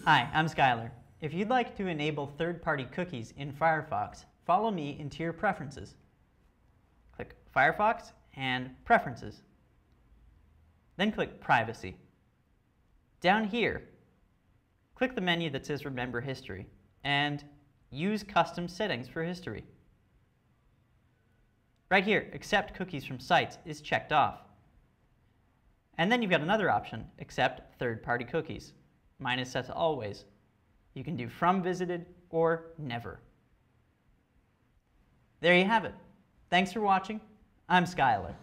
Hi, I'm Skylar. If you'd like to enable third-party cookies in Firefox, follow me into your Preferences. Click Firefox and Preferences. Then click Privacy. Down here, click the menu that says Remember History and Use Custom Settings for History. Right here, Accept Cookies from Sites is checked off. And then you've got another option, Accept Third-Party Cookies. Mine is set to Always. You can do From Visited or Never. There you have it. Thanks for watching. I'm Skylar.